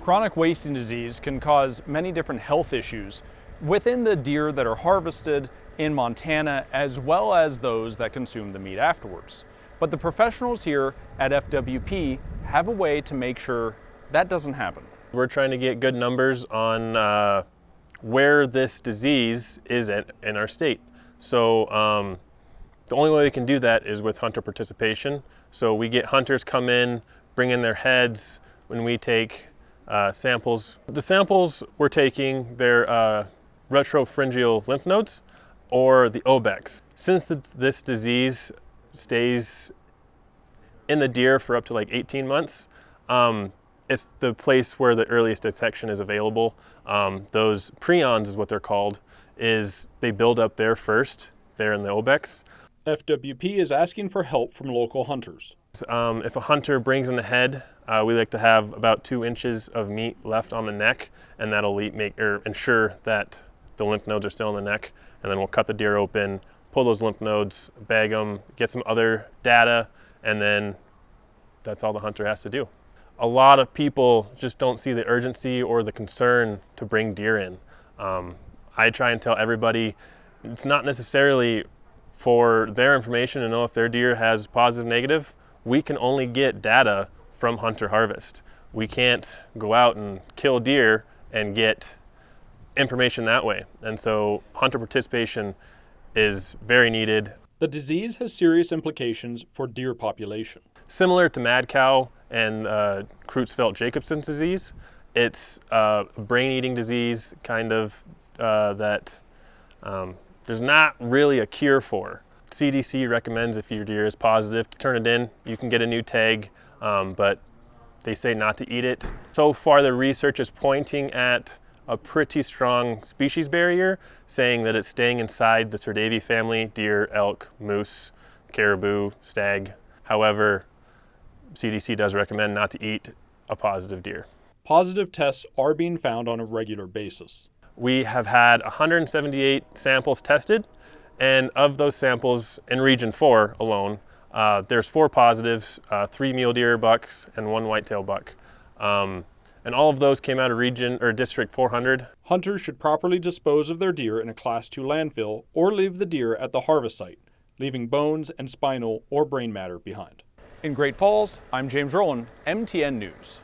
Chronic wasting disease can cause many different health issues within the deer that are harvested in Montana, as well as those that consume the meat afterwards. But the professionals here at FWP have a way to make sure that doesn't happen. We're trying to get good numbers on where this disease is in our state. So the only way we can do that is with hunter participation. So we get hunters come in, bring in their heads when we take samples. The samples we're taking, they're retropharyngeal lymph nodes or the obex. Since this disease stays in the deer for up to like 18 months, it's the place where the earliest detection is available. Those prions is what they're called, is they build up there first, there in the obex. FWP is asking for help from local hunters. If a hunter brings in a head, we like to have about 2 inches of meat left on the neck, and that'll ensure that the lymph nodes are still in the neck. And then we'll cut the deer open, pull those lymph nodes, bag them, get some other data, and then that's all the hunter has to do. A lot of people just don't see the urgency or the concern to bring deer in. I try and tell everybody it's not necessarily for their information to know if their deer has positive, negative. We can only get data from hunter harvest. We can't go out and kill deer and get information that way. And so hunter participation is very needed. The disease has serious implications for deer population. Similar to mad cow and Creutzfeldt-Jacobson's disease, it's a brain-eating disease kind of that there's not really a cure for. CDC recommends if your deer is positive to turn it in. You can get a new tag, but they say not to eat it. So far the research is pointing at a pretty strong species barrier, saying that it's staying inside the Cervidae family, deer, elk, moose, caribou, stag. However, CDC does recommend not to eat a positive deer. Positive tests are being found on a regular basis. We have had 178 samples tested, and of those samples in Region 4 alone, there's 4 positives, 3 mule deer bucks and 1 whitetail buck. And all of those came out of region or District 400. Hunters should properly dispose of their deer in a Class 2 landfill or leave the deer at the harvest site, leaving bones and spinal or brain matter behind. In Great Falls, I'm James Rowland, MTN News.